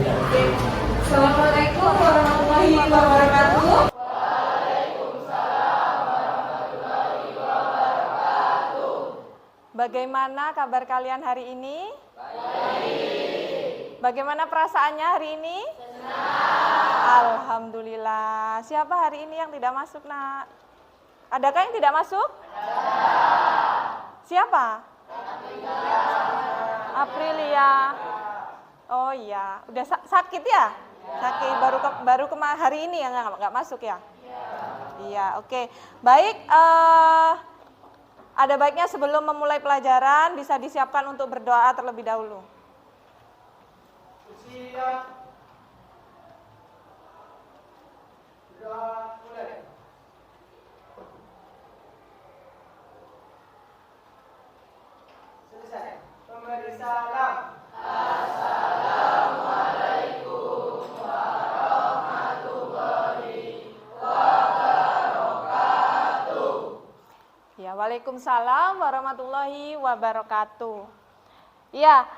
Assalamualaikum warahmatullahi wabarakatuh. Bagaimana kabar kalian hari ini? Baik. Bagaimana perasaannya hari ini? Senang. Alhamdulillah. Siapa hari ini yang tidak masuk, Nak? Adakah yang tidak masuk? Ada. Siapa? Aprilia. Oh iya, udah sakit ya? Sakit baru hari ini yang nggak masuk ya? Iya, oke. Baik, ada baiknya sebelum memulai pelajaran bisa disiapkan untuk berdoa terlebih dahulu. Siap. Berdoa mulai. Selesai. Memberi salam. Assalamualaikum warahmatullahi wabarakatuh. Ya, waalaikumsalam warahmatullahi wabarakatuh. Ya,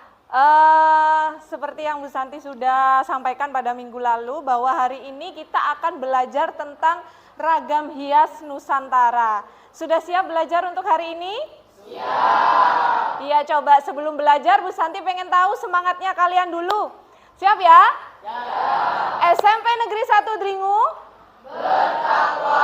seperti yang Bu Santi sudah sampaikan pada minggu lalu bahwa hari ini kita akan belajar tentang ragam hias Nusantara. Sudah siap belajar untuk hari ini? Siap. Iya, coba sebelum belajar Bu Santi pengen tahu semangatnya kalian dulu. Siap ya? Siap. SMP Negeri 1 Dringu Bertakwa,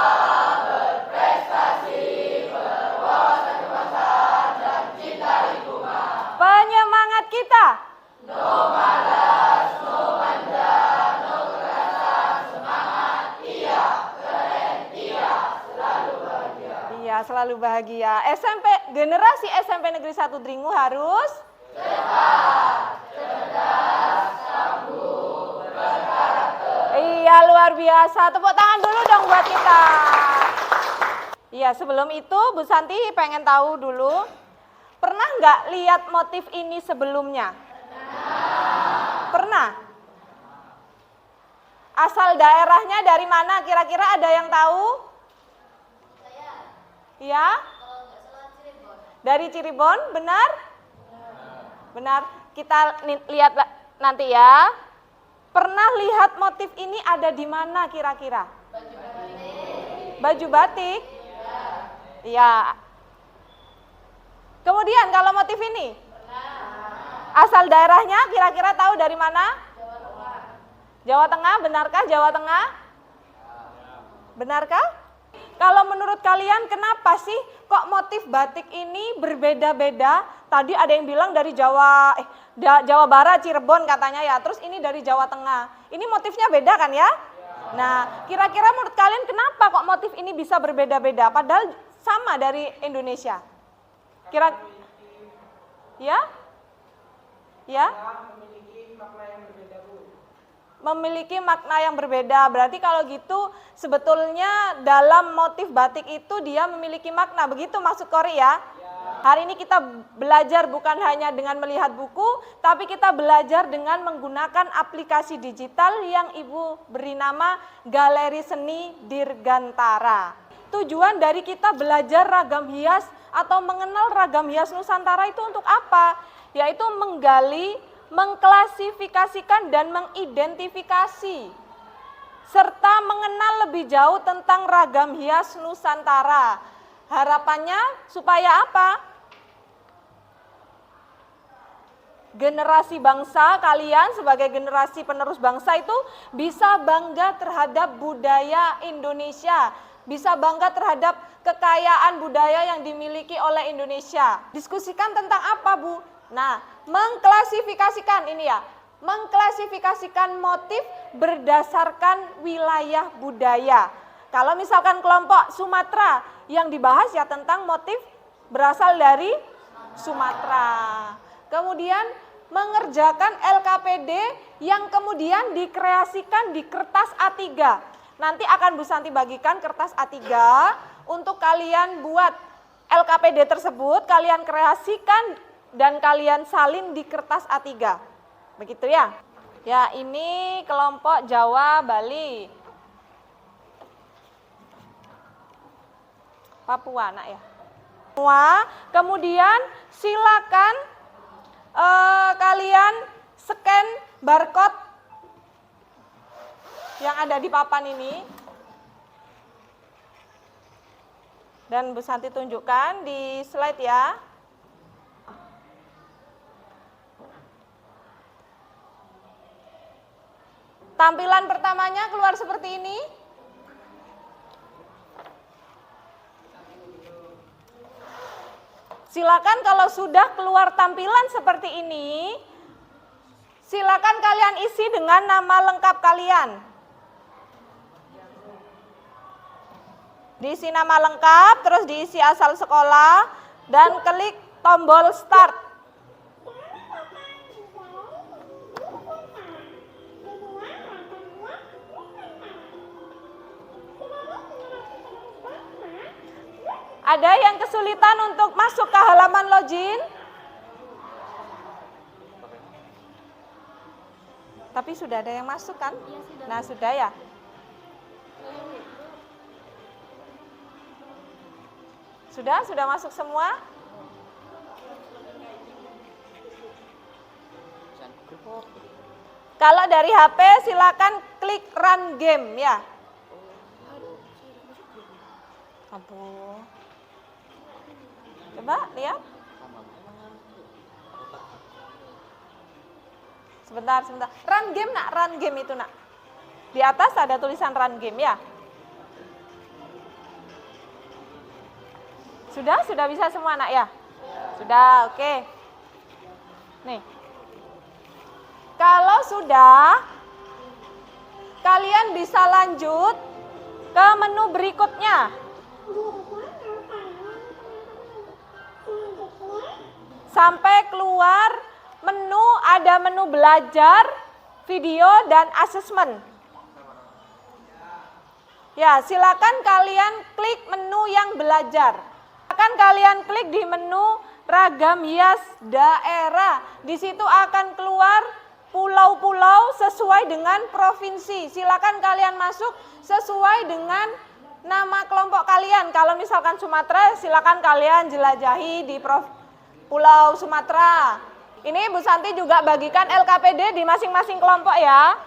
berprestasi, berwawasan kebangsaan dan cinta lingkungan. penyemangat kita. No malas, no manja, no kekerasan, semangat, iya, keren, iya, selalu bahagia. Iya, selalu bahagia. Generasi SMP Negeri 1 Dringu harus Cepat, cerdas, tangguh, berkarakter. Iya, luar biasa. Tepuk tangan dulu dong buat kita. Iya, sebelum itu Bu Santi pengen tahu dulu, pernah nggak lihat motif ini sebelumnya? Pernah. Asal daerahnya dari mana? Kira-kira ada yang tahu? Iya? Dari Cirebon, benar? Benar. Kita lihat nanti ya. Pernah lihat motif ini ada di mana kira-kira? Baju batik. Iya. Kemudian kalau motif ini? Asal daerahnya kira-kira tahu dari mana? Jawa Tengah, benarkah Jawa Tengah? Benarkah? Kalau menurut kalian kenapa sih kok motif batik ini berbeda-beda? Tadi ada yang bilang dari Jawa Barat, Cirebon katanya ya. Terus ini dari Jawa Tengah. Ini motifnya beda kan ya? Nah, kira-kira menurut kalian kenapa kok motif ini bisa berbeda-beda? Padahal sama dari Indonesia. Ya? Ya? Memiliki makna yang berbeda. Berarti kalau gitu sebetulnya dalam motif batik itu dia memiliki makna. Begitu maksud Kori ya? Hari ini kita belajar bukan hanya dengan melihat buku, tapi kita belajar dengan menggunakan aplikasi digital yang Ibu beri nama Galeri Seni Dirgantara. Tujuan dari kita belajar ragam hias atau mengenal ragam hias Nusantara itu untuk apa? Yaitu menggali, mengklasifikasikan dan mengidentifikasi serta mengenal lebih jauh tentang ragam hias Nusantara. Harapannya supaya apa? Generasi bangsa kalian sebagai generasi penerus bangsa itu bisa bangga terhadap budaya Indonesia, bisa bangga terhadap kekayaan budaya yang dimiliki oleh Indonesia. Diskusikan tentang apa, Bu? Nah, mengklasifikasikan ini ya, mengklasifikasikan motif berdasarkan wilayah budaya. Kalau misalkan kelompok Sumatera yang dibahas ya tentang motif berasal dari Sumatera. Kemudian mengerjakan LKPD yang kemudian dikreasikan di kertas A3. Nanti akan Bu Santi bagikan kertas A3 untuk kalian buat LKPD tersebut, kalian kreasikan dan kalian salin di kertas A3. Begitu ya? Ya, ini kelompok Jawa, Bali. Papua, nak ya. Kemudian silakan kalian scan barcode yang ada di papan ini. Dan Bu Santi tunjukkan di slide ya. Tampilan pertamanya keluar seperti ini. Silakan kalau sudah keluar tampilan seperti ini, silakan kalian isi dengan nama lengkap kalian. Diisi nama lengkap, terus diisi asal sekolah, dan klik tombol start. Ada yang kesulitan untuk masuk ke halaman login? Tapi sudah ada yang masuk kan? Nah, sudah ya? Sudah masuk semua? Kalau dari HP silakan klik run game ya. Aduh. Coba lihat. Sebentar. Run game nak, run game itu nak. Di atas ada tulisan run game ya. Sudah bisa semua nak ya? Sudah, oke. Nih. Kalau sudah, kalian bisa lanjut ke menu berikutnya. Sampai keluar menu, ada menu belajar, video, dan asesmen. Ya, silakan kalian klik menu yang belajar. Akan kalian klik di menu ragam hias daerah. Di situ akan keluar pulau-pulau sesuai dengan provinsi. Silakan kalian masuk sesuai dengan nama kelompok kalian. Kalau misalkan Sumatera, silakan kalian jelajahi di Pulau Sumatera. Ini Bu Santi juga bagikan LKPD di masing-masing kelompok ya.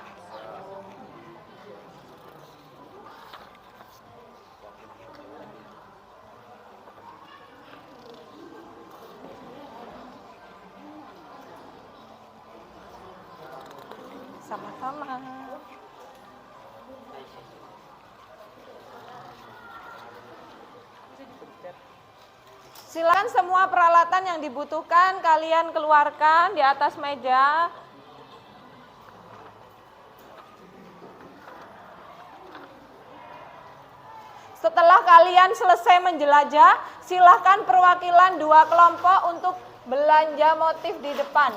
Sama-sama. Silakan semua peralatan yang dibutuhkan kalian keluarkan di atas meja. Setelah kalian selesai menjelajah, silahkan perwakilan dua kelompok untuk belanja motif di depan.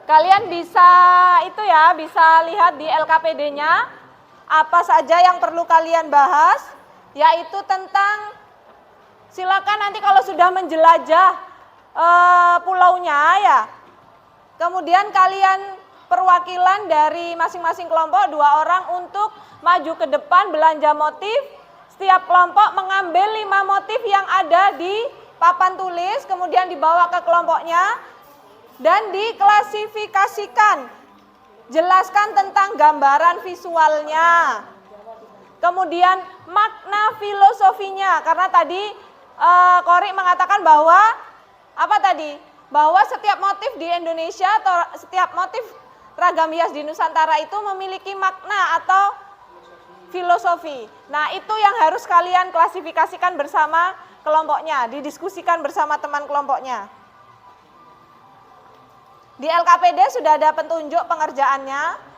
Kalian bisa bisa lihat di LKPD-nya apa saja yang perlu kalian bahas, yaitu tentang, silakan nanti kalau sudah menjelajah pulaunya ya, kemudian kalian perwakilan dari masing-masing kelompok 2 orang untuk maju ke depan belanja motif. Setiap kelompok mengambil 5 motif yang ada di papan tulis, kemudian dibawa ke kelompoknya dan diklasifikasikan. Jelaskan tentang gambaran visualnya. Kemudian makna filosofinya, karena tadi Kori mengatakan bahwa bahwa setiap motif di Indonesia atau setiap motif ragam hias di Nusantara itu memiliki makna atau filosofi. Nah, itu yang harus kalian klasifikasikan bersama kelompoknya, didiskusikan bersama teman kelompoknya. Di LKPD sudah ada petunjuk pengerjaannya.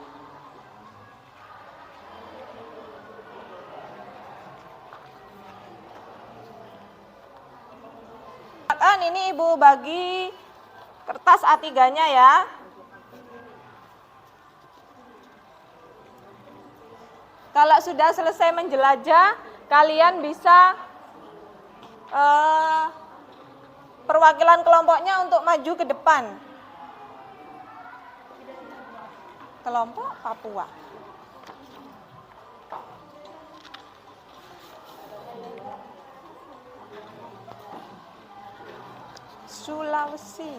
Ini Ibu bagi kertas A3-nya ya. Kalau sudah selesai menjelajah, kalian bisa perwakilan kelompoknya untuk maju ke depan. Kelompok Papua. Sulawesi.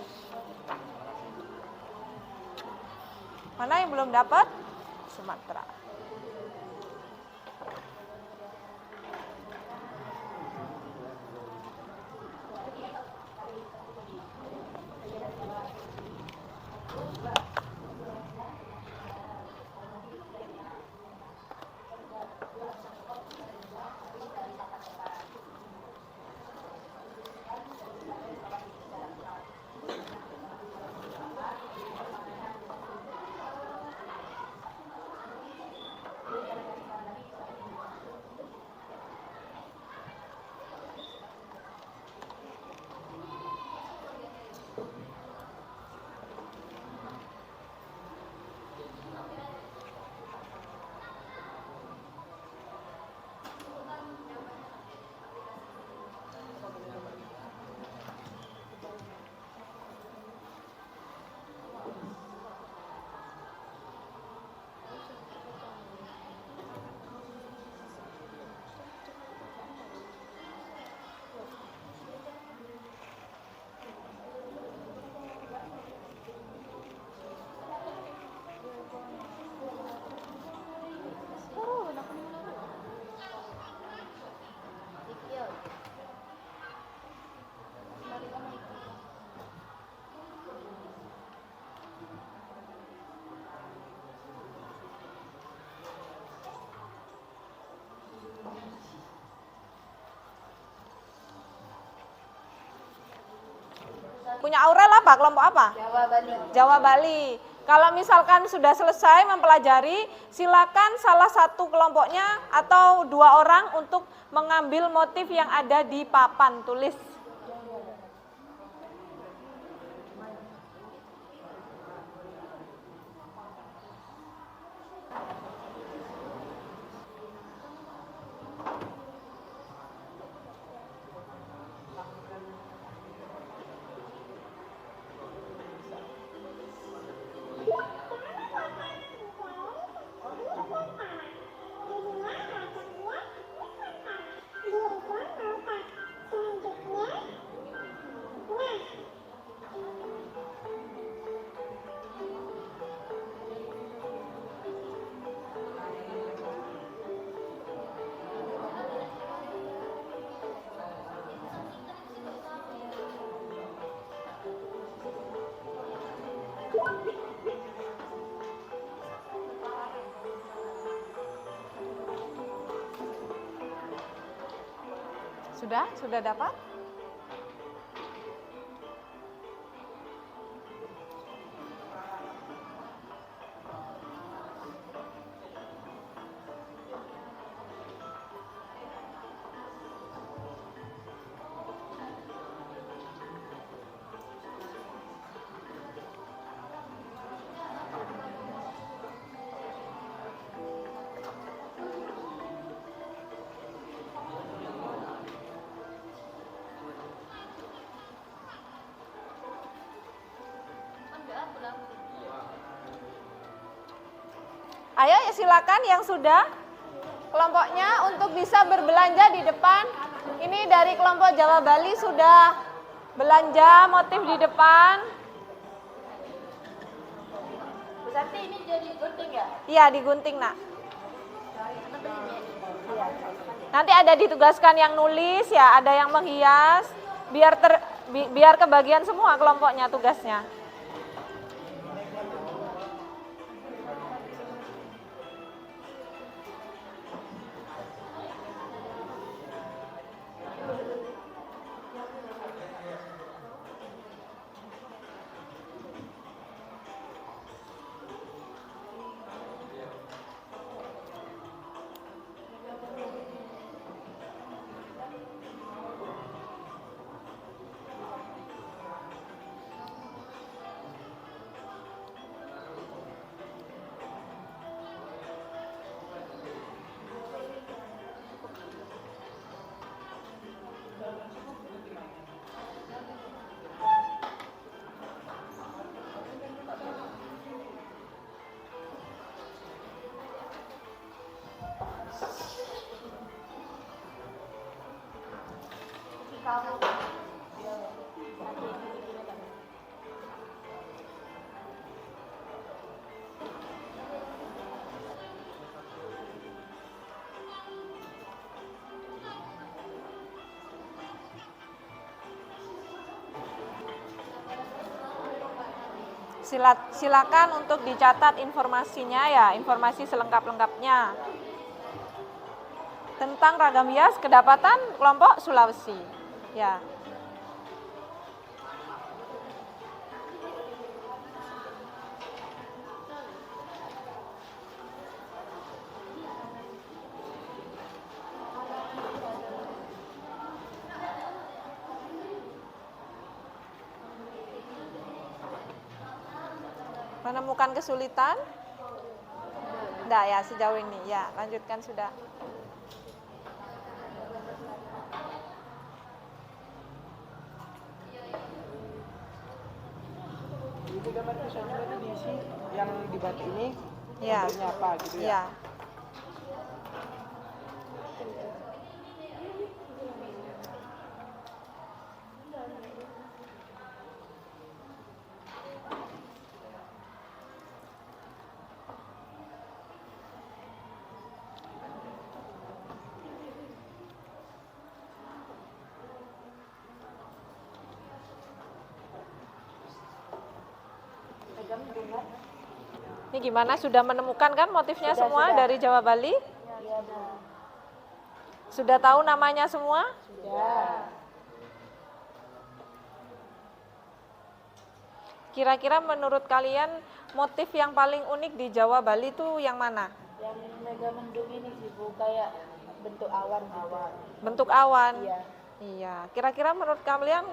Mana yang belum dapat? Sumatera. Punya Aurel apa? Kelompok apa? Jawa Bali. Jawa Bali. Kalau misalkan sudah selesai mempelajari, silakan salah satu kelompoknya atau 2 orang untuk mengambil motif yang ada di papan tulis. Sudah dapat? Ayo ya silakan yang sudah kelompoknya untuk bisa berbelanja di depan. Ini dari kelompok Jawa Bali sudah belanja motif di depan. Berarti ini jadi gunting ya? Iya, digunting, Nak. Nanti ada ditugaskan yang nulis ya, ada yang menghias, biar kebagian semua kelompoknya tugasnya. Kamu Silakan untuk dicatat informasinya ya, informasi selengkap-lengkapnya tentang ragam hias kedapatan kelompok Sulawesi. Ya. Menemukan kesulitan? Enggak ya sejauh ini. Ya, lanjutkan sudah. Ini gambar misalnya tadi diisi yang di batu ini Ya. gambarnya apa gitu ya? Ya. Ini gimana? Sudah menemukan kan motifnya semua dari Jawa Bali? Iya, Bu. Sudah tahu namanya semua? Sudah. Kira-kira menurut kalian motif yang paling unik di Jawa Bali itu yang mana? Yang mega mendung ini sih, Bu, kayak bentuk awan gitu. Bentuk awan? Iya. Iya. Kira-kira menurut kalian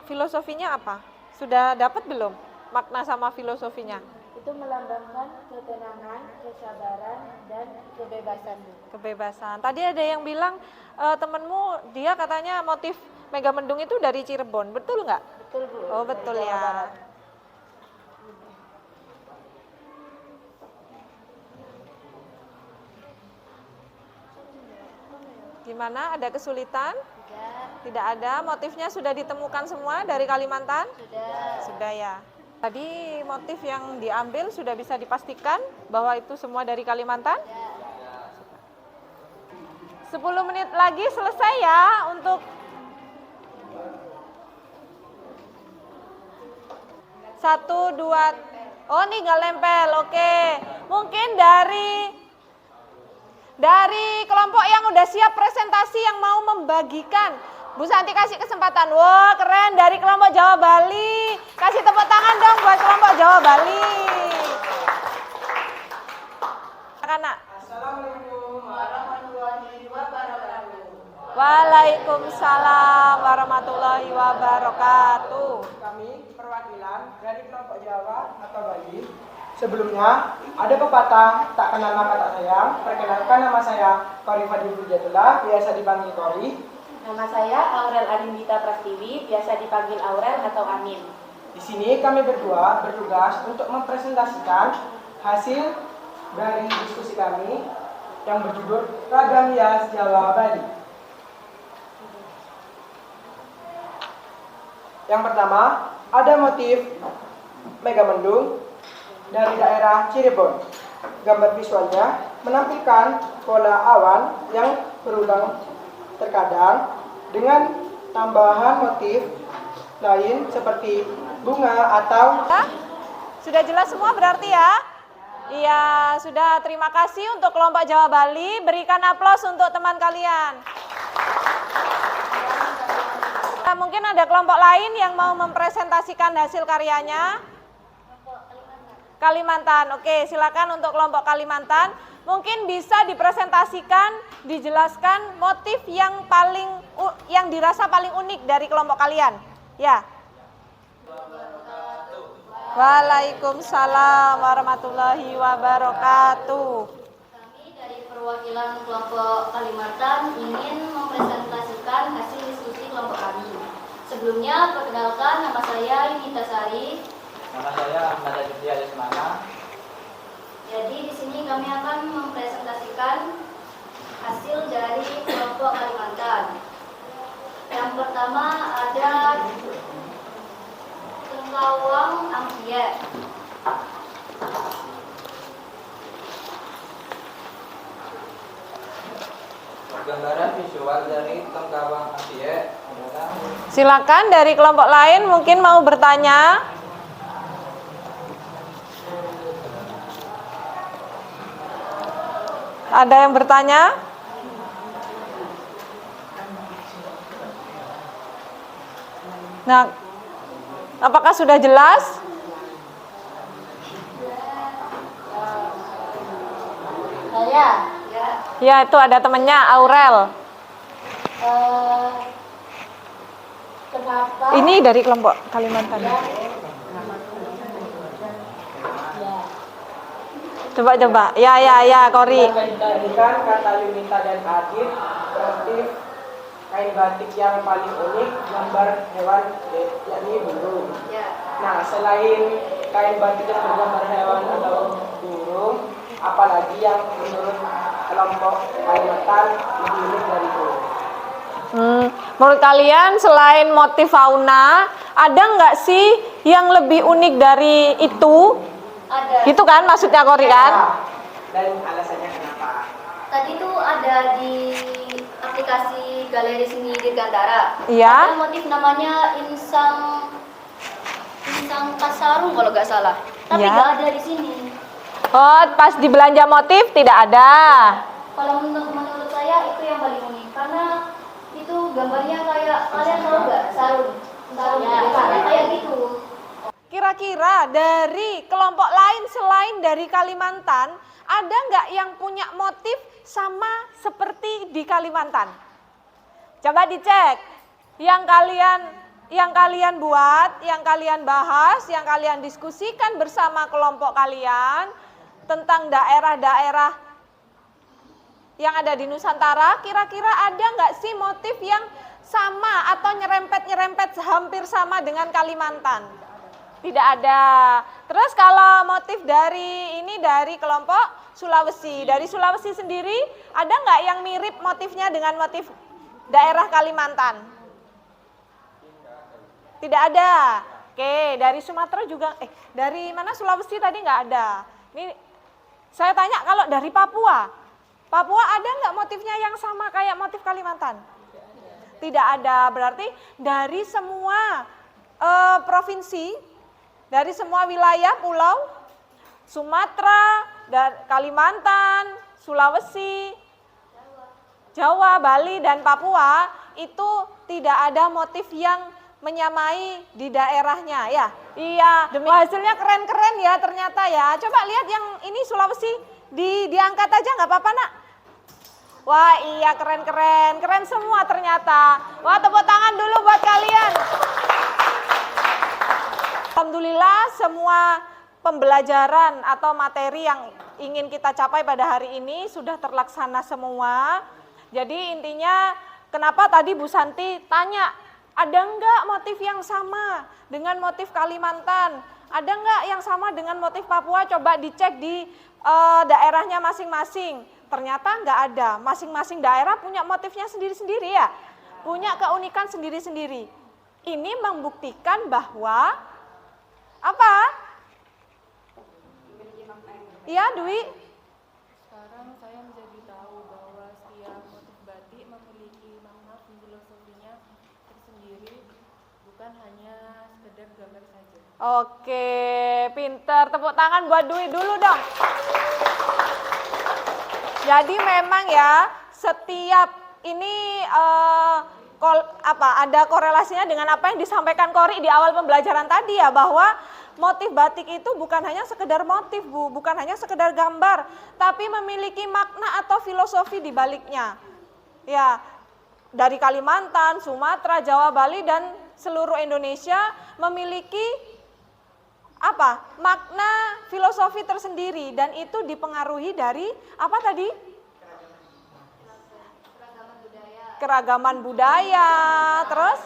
filosofinya apa? Sudah dapat belum makna sama filosofinya? Itu melambangkan ketenangan, kesabaran, dan kebebasan, Bu. Kebebasan. Tadi ada yang bilang temenmu dia katanya motif mega mendung itu dari Cirebon. Betul nggak? Betul, Bu. Oh betul Dari Jawa ya. Barat. Gimana? Ada kesulitan? Sudah. Tidak ada. Motifnya sudah ditemukan semua dari Kalimantan? Sudah. Sudah ya. Tadi motif yang diambil sudah bisa dipastikan bahwa itu semua dari Kalimantan? 10 menit lagi selesai ya untuk satu, dua. Oh nih nggak lempel, oke. Mungkin dari kelompok yang udah siap presentasi yang mau membagikan, Bu Santi kasih kesempatan. Wah keren, dari kelompok Jawa Bali. Kasih tepuk tangan dong buat kelompok Jawa Bali. Anak. Assalamualaikum warahmatullahi wabarakatuh. Waalaikumsalam warahmatullahi wabarakatuh. Kami perwakilan dari kelompok Jawa atau Bali. Sebelumnya ada pepatah tak kenal maka tak sayang. Perkenalkan nama saya Kori Fadil Hujatullah, biasa dipanggil Kori. Nama saya Aurel Animita Prastiwi, biasa dipanggil Aurel atau Amin. Di sini kami berdua bertugas untuk mempresentasikan hasil dari diskusi kami yang berjudul Ragam Hias Jawa Bali. Yang pertama, ada motif mega mendung dari daerah Cirebon. Gambar visualnya menampilkan pola awan yang berulang terkadang dengan tambahan motif lain seperti bunga atau... Sudah jelas semua berarti ya? Iya, sudah. Terima kasih untuk kelompok Jawa Bali. Berikan aplaus untuk teman kalian. Nah, mungkin ada kelompok lain yang mau mempresentasikan hasil karyanya. Kalimantan. Oke, silakan untuk kelompok Kalimantan. Mungkin bisa dipresentasikan, dijelaskan motif yang dirasa paling unik dari kelompok kalian. Ya. Waalaikumsalam warahmatullahi wabarakatuh. Kami dari perwakilan kelompok Kalimantan ingin mempresentasikan hasil diskusi kelompok kami. Sebelumnya, perkenalkan nama saya Yunita Sari. Nama saya Ahmad Aditya Lesmana. Jadi di sini kami akan mempresentasikan hasil dari kelompok Kalimantan. Yang pertama ada Tengkawang Angkiek. Gambaran visual dari Tengkawang Angkiek adalah Silakan dari kelompok lain mungkin mau bertanya. Ada yang bertanya? Nah, apakah sudah jelas? Saya. Ya, itu ada temannya Aurel. Kenapa? Ini dari kelompok Kalimantan. Coba. Ya, Kori. Dibandingkan kata Yunita dan Adit, motif kain batik yang paling unik gambar hewan yakni burung. Nah, selain kain batik yang bergambar hewan atau burung, apalagi yang menurut kelompok Kalimantan lebih unik dari itu? Menurut kalian selain motif fauna, ada nggak sih yang lebih unik dari itu? Ada. Gitu kan maksudnya Kori kan? Dan alasannya kenapa? Tadi tuh ada di aplikasi Galeri Seni Dirgantara. Iya. Ada motif namanya insang kasarung kalau nggak salah. Tapi Iya. nggak ada di sini. Oh, pas di belanja motif tidak ada. Kalau menurut saya itu yang paling unik karena itu gambarnya kayak kalian tahu nggak sarung ya, kayak gitu. Kira-kira dari kelompok lain selain dari Kalimantan, ada nggak yang punya motif sama seperti di Kalimantan? Coba dicek. Yang kalian buat, yang kalian bahas, yang kalian diskusikan bersama kelompok kalian tentang daerah-daerah yang ada di Nusantara, kira-kira ada nggak sih motif yang sama atau nyerempet-nyerempet hampir sama dengan Kalimantan? Tidak ada. Terus kalau motif dari kelompok Sulawesi, dari Sulawesi sendiri ada nggak yang mirip motifnya dengan motif daerah Kalimantan? Tidak ada. Oke, dari Sumatera juga, dari mana Sulawesi tadi nggak ada. Ini saya tanya kalau dari Papua ada nggak motifnya yang sama kayak motif Kalimantan? Tidak ada. Berarti dari semua provinsi, dari semua wilayah pulau, Sumatera, dan Kalimantan, Sulawesi, Jawa, Bali, dan Papua, itu tidak ada motif yang menyamai di daerahnya ya. Iya, hasilnya keren-keren ya ternyata ya. Coba lihat yang ini Sulawesi, diangkat aja nggak apa-apa nak. Wah iya keren semua ternyata. Wah tepuk tangan dulu buat kalian. Alhamdulillah semua pembelajaran atau materi yang ingin kita capai pada hari ini sudah terlaksana semua. Jadi intinya kenapa tadi Bu Santi tanya, ada enggak motif yang sama dengan motif Kalimantan? Ada enggak yang sama dengan motif Papua? Coba dicek di daerahnya masing-masing. Ternyata enggak ada. Masing-masing daerah punya motifnya sendiri-sendiri ya. Punya keunikan sendiri-sendiri. Ini membuktikan bahwa apa? Iya, Dwi. Sekarang saya menjadi tahu bahwa setiap motif batik memiliki makna filosofinya tersendiri, bukan hanya sekedar gambar saja. Oke, pinter. Tepuk tangan buat Dwi dulu dong. Jadi memang ya, setiap ini ada korelasinya dengan apa yang disampaikan Kori di awal pembelajaran tadi ya, bahwa motif batik itu bukan hanya sekedar motif Bu, bukan hanya sekedar gambar, tapi memiliki makna atau filosofi di baliknya. Ya, dari Kalimantan, Sumatera, Jawa, Bali, dan seluruh Indonesia memiliki makna filosofi tersendiri, dan itu dipengaruhi dari apa tadi? Keragaman budaya, terus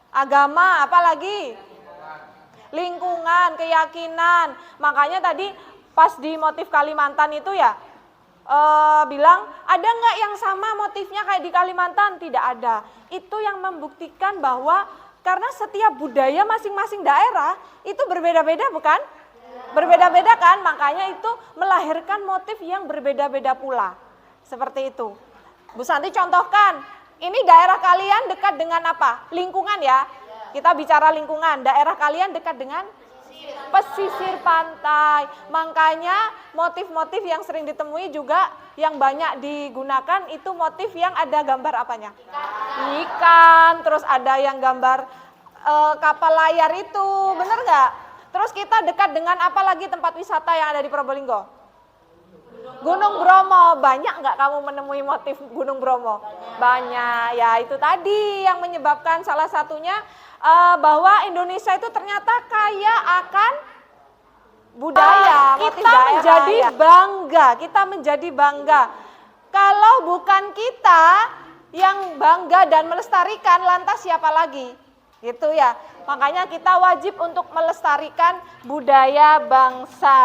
agama, apalagi lingkungan, keyakinan. Makanya tadi pas di motif Kalimantan itu ya bilang ada nggak yang sama motifnya kayak di Kalimantan? Tidak ada. Itu yang membuktikan bahwa karena setiap budaya masing-masing daerah itu berbeda-beda, bukan? Berbeda-beda kan, makanya itu melahirkan motif yang berbeda-beda pula. Seperti itu. Bu Santi contohkan, ini daerah kalian dekat dengan apa? Lingkungan ya. Kita bicara lingkungan, daerah kalian dekat dengan Pesisir pantai. Makanya motif-motif yang sering ditemui juga yang banyak digunakan itu motif yang ada gambar apanya? Ikan, terus ada yang gambar kapal layar itu, bener nggak? Terus kita dekat dengan apa lagi tempat wisata yang ada di Probolinggo? Gunung Bromo. Banyak nggak kamu menemui motif Gunung Bromo? Banyak. Ya itu tadi yang menyebabkan salah satunya bahwa Indonesia itu ternyata kaya akan budaya. Kita menjadi bangga. Kita menjadi bangga. Kalau bukan kita yang bangga dan melestarikan, lantas siapa lagi? Gitu ya. Makanya kita wajib untuk melestarikan budaya bangsa.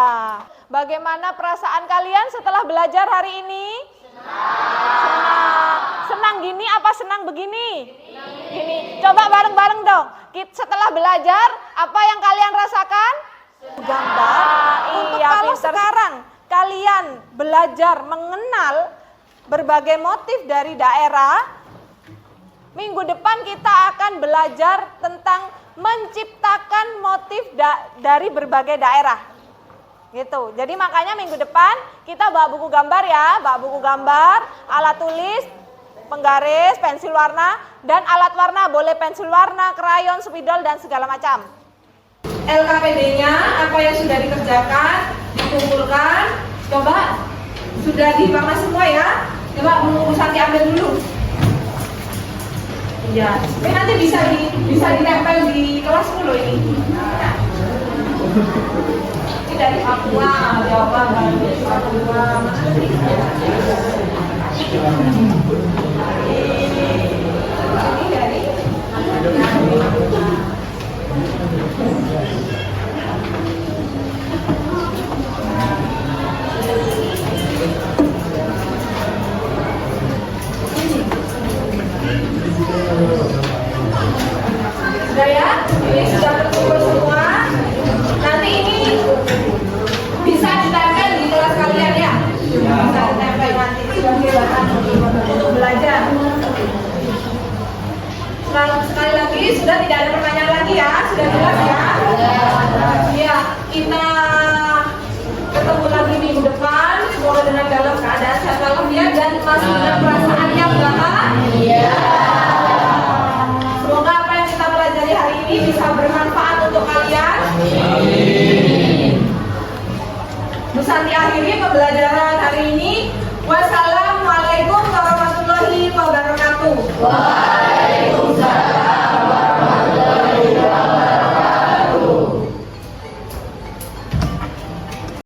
Bagaimana perasaan kalian setelah belajar hari ini? Senang. Senang gini apa senang begini? Gini. Coba bareng-bareng dong. Setelah belajar, apa yang kalian rasakan? Gambar. Untuk kalau sekarang kalian belajar mengenal berbagai motif dari daerah, minggu depan kita akan belajar tentang menciptakan motif dari berbagai daerah. Gitu. Jadi makanya minggu depan kita bawa buku gambar ya, bawa buku gambar, alat tulis, penggaris, pensil warna, dan alat warna, boleh pensil warna, krayon, spidol, dan segala macam. LKPD-nya apa yang sudah dikerjakan, dikumpulkan, coba sudah dibahas semua ya. Coba Bu Santi ambil dulu. Ya, ini nanti bisa ditempel di kelas dulu ini. Ini dari Papua, Jawa, dari Papua, mana sih? Ini dari sudah ya, ini sudah terkumpul semua. Nanti ini bisa ditempel di kelas kalian ya. Bisa ditempel nanti sebagai bahan untuk belajar. Sekali lagi sudah tidak ada pertanyaan lagi ya, sudah jelas ya. Ya, kita ketemu lagi minggu depan. Semoga dengan dalam keadaan sehat walafiat dan masih dengan perasaan yang bahagia. Semoga apa yang kita pelajari hari ini bisa bermanfaat untuk kalian. Bu Santi akhiri pembelajaran hari ini. Wassalamualaikum warahmatullahi wabarakatuh.